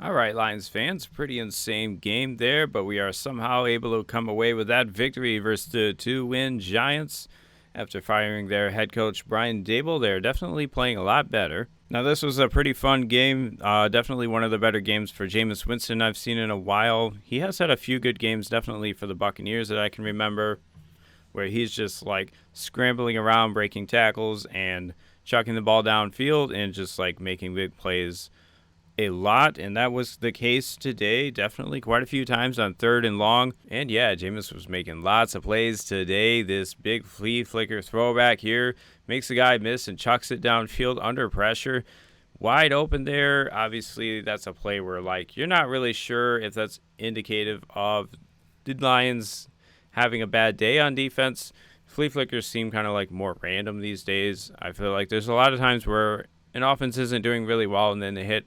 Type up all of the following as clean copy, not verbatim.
All right, Lions fans, pretty insane game there, but we are somehow able to come away with that victory versus the two-win Giants. After firing their head coach Brian Dable, they're definitely playing a lot better. Now, this was a pretty fun game. Definitely one of the better games for Jameis Winston I've seen in a while. He has had a few good games, definitely for the Buccaneers that I can remember, where he's just like scrambling around, breaking tackles, and chucking the ball downfield and just like making big plays a lot, and that was the case today. Definitely quite a few times on 3rd and long. And yeah, Jameis was making lots of plays today. This big flea flicker throwback here makes the guy miss and chucks it downfield under pressure. Wide open there. Obviously, that's a play where like you're not really sure if that's indicative of the Lions having a bad day on defense. Flea flickers seem kind of like more random these days. I feel like there's a lot of times where an offense isn't doing really well and then they hit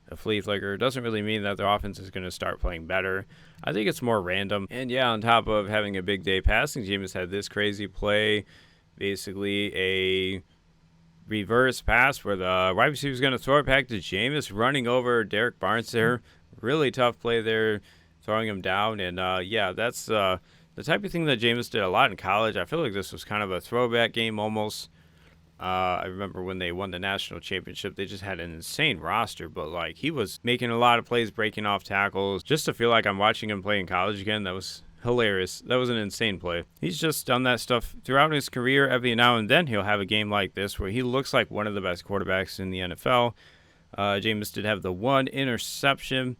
a flea flicker. Doesn't really mean that their offense is going to start playing better. I think it's more random. And yeah, on top of having a big day passing, Jameis had this crazy play, basically a reverse pass where the wide receiver is going to throw it back to Jameis, running over Derek Barnes there. Really tough play there, throwing him down. And yeah, that's the type of thing that Jameis did a lot in college. I feel like this was kind of a throwback game almost. I remember when they won the national championship, they just had an insane roster, but like he was making a lot of plays, breaking off tackles. Just to feel like I'm watching him play in college again, that was hilarious. That was an insane play. He's just done that stuff throughout his career. Every now and then he'll have a game like this where he looks like one of the best quarterbacks in the NFL. Jameis did have the one interception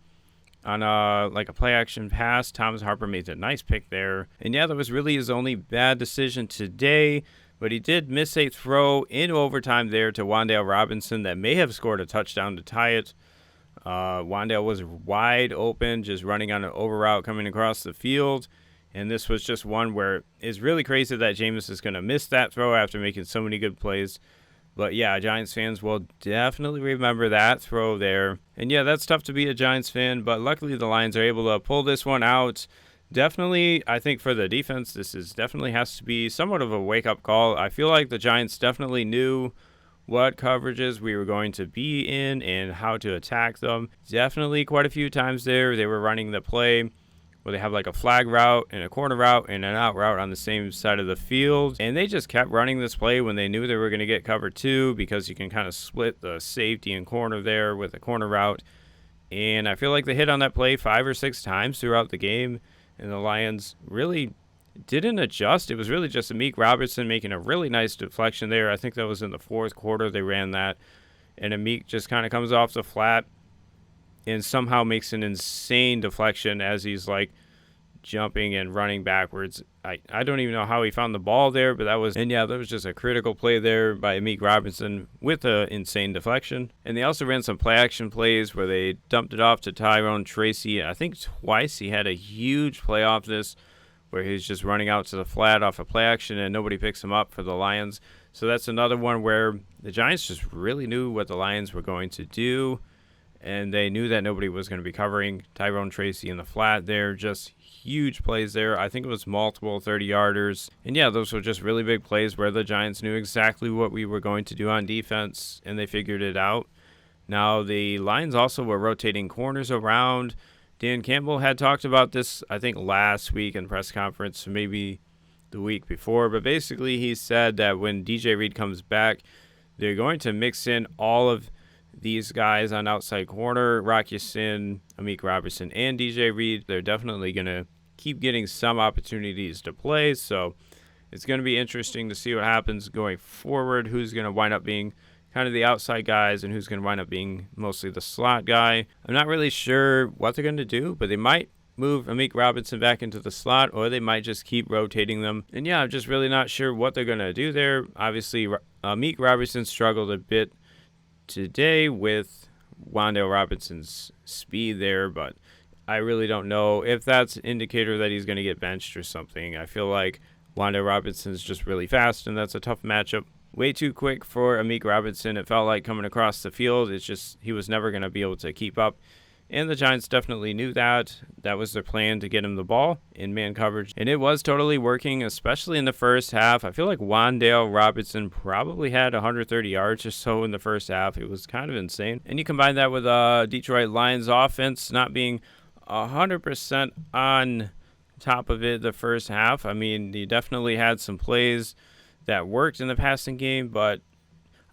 on like a play action pass. Thomas Harper made a nice pick there. And yeah, that was really his only bad decision today. But he did miss a throw in overtime there to Wan'Dale Robinson that may have scored a touchdown to tie it. Wan'Dale was wide open, just running on an over route coming across the field. And this was just one where it's really crazy that Jameis is going to miss that throw after making so many good plays. But yeah, Giants fans will definitely remember that throw there. And yeah, that's tough to be a Giants fan, but luckily the Lions are able to pull this one out. Definitely, I think for the defense, this is definitely has to be somewhat of a wake-up call. I feel like the Giants definitely knew what coverages we were going to be in and how to attack them. Definitely quite a few times there, they were running the play where they have like a flag route and a corner route and an out route on the same side of the field. And they just kept running this play when they knew they were going to get cover 2 because you can kind of split the safety and corner there with a corner route. And I feel like they hit on that play 5 or 6 times throughout the game. And the Lions really didn't adjust. It was really just Amik Robertson making a really nice deflection there. I think that was in the 4th quarter they ran that. And Amik just kind of comes off the flat and somehow makes an insane deflection as he's like jumping and running backwards. I don't even know how he found the ball there, but that was just a critical play there by Amik Robinson with an insane deflection. And they also ran some play action plays where they dumped it off to Tyrone Tracy. I think twice he had a huge play off this where he's just running out to the flat off a play action and nobody picks him up for the Lions. So that's another one where the Giants just really knew what the Lions were going to do. And they knew that nobody was going to be covering Tyrone Tracy in the flat there. Just huge plays there. I think it was multiple 30-yarders. And yeah, those were just really big plays where the Giants knew exactly what we were going to do on defense, and they figured it out. Now, the Lions also were rotating corners around. Dan Campbell had talked about this, I think, last week in press conference, maybe the week before. But basically, he said that when DJ Reed comes back, they're going to mix in all of these guys on outside corner, Rock Ya-Sin, Amik Robertson, and DJ Reed. They're definitely going to keep getting some opportunities to play, so it's going to be interesting to see what happens going forward, who's going to wind up being kind of the outside guys and who's going to wind up being mostly the slot guy. I'm not really sure what they're going to do, but they might move Amik Robinson back into the slot, or they might just keep rotating them. And yeah, I'm just really not sure what they're going to do there. Obviously, Amik Robertson struggled a bit today with Wan'Dale Robinson's speed there, but I really don't know if that's an indicator that he's going to get benched or something. I feel like Wan'Dale Robinson's just really fast, and that's a tough matchup. Way too quick for Amik Robinson. It felt like coming across the field. It's just he was never going to be able to keep up. And the Giants definitely knew that. That was their plan, to get him the ball in man coverage. And it was totally working, especially in the first half. I feel like Wan'Dale Robinson probably had 130 yards or so in the first half. It was kind of insane. And you combine that with Detroit Lions offense not being 100% on top of it the first half. I mean, he definitely had some plays that worked in the passing game, but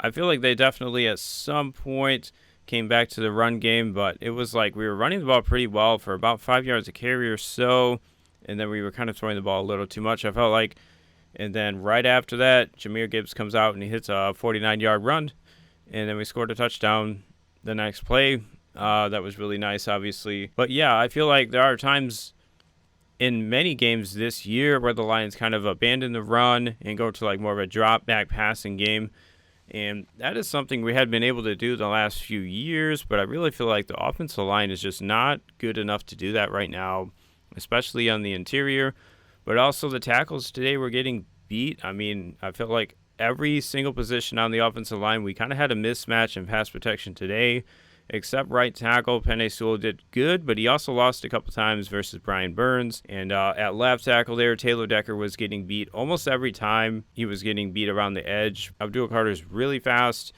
I feel like they definitely at some point came back to the run game, but it was like we were running the ball pretty well for about 5 yards a carry or so, and then we were kind of throwing the ball a little too much, I felt like. And then right after that, Jahmyr Gibbs comes out and he hits a 49-yard run, and then we scored a touchdown the next play. That was really nice, obviously. But yeah, I feel like there are times in many games this year where the Lions kind of abandon the run and go to like more of a drop back passing game. And that is something we had been able to do the last few years, but I really feel like the offensive line is just not good enough to do that right now, especially on the interior. But also the tackles today were getting beat. I mean, I felt like every single position on the offensive line, we kind of had a mismatch in pass protection today, except right tackle. Penei Sewell did good, but he also lost a couple times versus Brian Burns. And at left tackle there, Taylor Decker was getting beat almost every time. He was getting beat around the edge. Abdul Carter's really fast,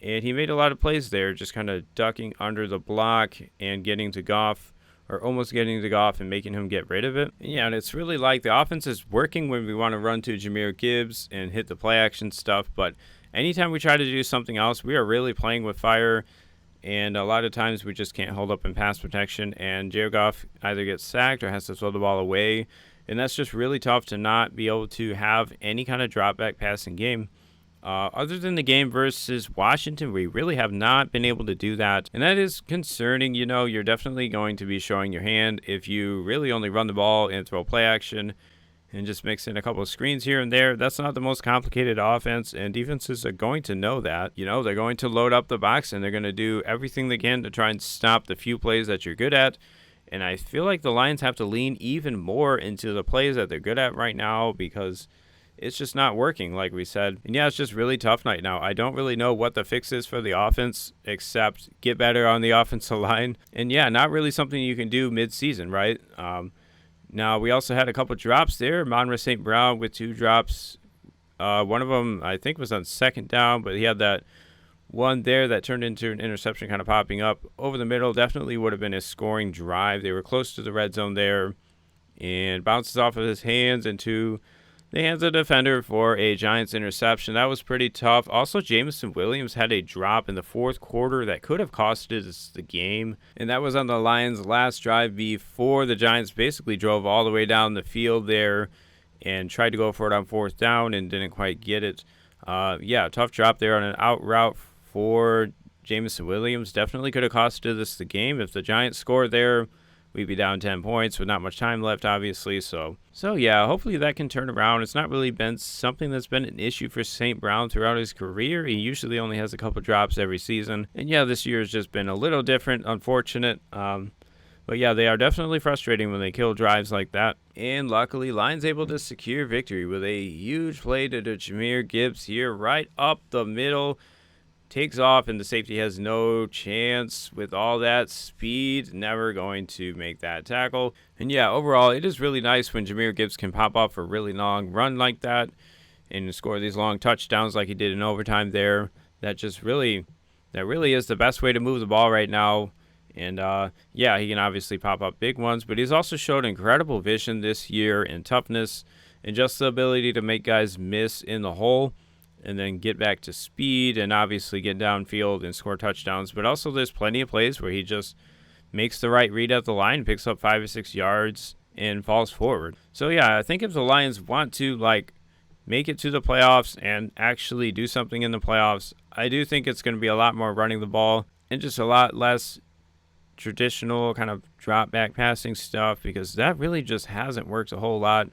and he made a lot of plays there, just kind of ducking under the block and getting to Goff, or almost getting to Goff and making him get rid of it. Yeah, and it's really like the offense is working when we want to run to Jahmyr Gibbs and hit the play action stuff, but anytime we try to do something else, we are really playing with fire. And a lot of times we just can't hold up in pass protection, and Jared Goff either gets sacked or has to throw the ball away. And that's just really tough to not be able to have any kind of drop back passing game. Other than the game versus Washington, we really have not been able to do that. And that is concerning. You know, you're definitely going to be showing your hand if you really only run the ball and throw play action and just mix in a couple of screens here and there. That's not the most complicated offense, and defenses are going to know that. You know, they're going to load up the box, and they're going to do everything they can to try and stop the few plays that you're good at. And I feel like the Lions have to lean even more into the plays that they're good at right now, because it's just not working, like we said. And yeah, it's just really tough right now. I don't really know what the fix is for the offense, except get better on the offensive line. And yeah, not really something you can do mid-season, right? Now, we also had a couple drops there. Monroe St. Brown with 2 drops. One of them, I think, was on second down, but he had that one there that turned into an interception kind of popping up over the middle. Definitely would have been a scoring drive. They were close to the red zone there, and bounces off of his hands into the hands of the defender for a Giants interception. That was pretty tough. Also, Jameson Williams had a drop in the fourth quarter that could have costed us the game. And that was on the Lions' last drive before the Giants basically drove all the way down the field there and tried to go for it on fourth down and didn't quite get it. Yeah, tough drop there on an out route for Jameson Williams. Definitely could have costed us the game. If the Giants scored there, we'd be down 10 points with not much time left, obviously. So yeah, hopefully that can turn around. It's not really been something that's been an issue for St. Brown throughout his career. He usually only has a couple drops every season. And yeah, this year has just been a little different, unfortunate. But yeah, they are definitely frustrating when they kill drives like that. And luckily, Lions able to secure victory with a huge play to Jahmyr Gibbs here right up the middle. Takes off, and the safety has no chance with all that speed. Never going to make that tackle. And yeah, overall, it is really nice when Jahmyr Gibbs can pop off a really long run like that and score these long touchdowns like he did in overtime there. That really is the best way to move the ball right now. And yeah, he can obviously pop up big ones, but he's also showed incredible vision this year and toughness and just the ability to make guys miss in the hole and then get back to speed and obviously get downfield and score touchdowns. But also there's plenty of plays where he just makes the right read at the line, picks up 5 or 6 yards, and falls forward. So yeah, I think if the Lions want to make it to the playoffs and actually do something in the playoffs, I do think it's going to be a lot more running the ball and just a lot less traditional kind of drop back passing stuff, because that really just hasn't worked a whole lot.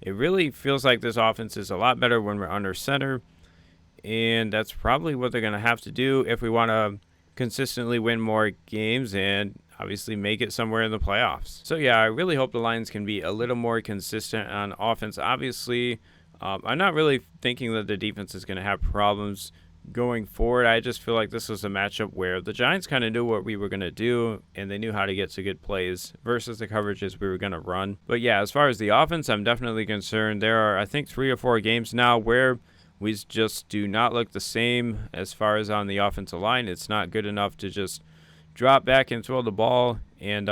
It really feels like this offense is a lot better when we're under center, and that's probably what they're going to have to do if we want to consistently win more games and obviously make it somewhere in the playoffs. So yeah, I really hope the Lions can be a little more consistent on offense. Obviously, I'm not really thinking that the defense is going to have problems going forward, I just feel like this was a matchup where the Giants kind of knew what we were going to do, and they knew how to get to good plays versus the coverages we were going to run. But yeah, as far as the offense, I'm definitely concerned. There are, I think, 3 or 4 games now where we just do not look the same as far as on the offensive line. It's not good enough to just drop back and throw the ball. And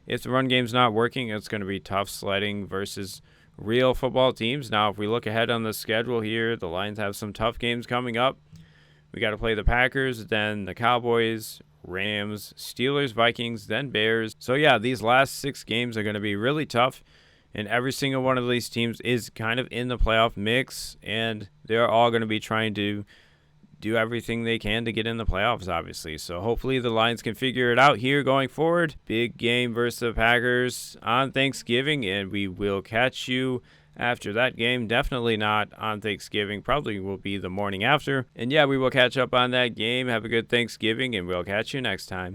if the run game's not working, it's going to be tough sledding versus real football teams. Now, if we look ahead on the schedule here, the Lions have some tough games coming up. We got to play the Packers, then the Cowboys, Rams, Steelers, Vikings, then Bears. So yeah, these last 6 games are going to be really tough. And every single one of these teams is kind of in the playoff mix, and they're all going to be trying to do everything they can to get in the playoffs, obviously. So hopefully the Lions can figure it out here going forward. Big game versus the Packers on Thanksgiving, and we will catch you after that game. Definitely not on Thanksgiving. Probably will be the morning after. And yeah, we will catch up on that game. Have a good Thanksgiving, and we'll catch you next time.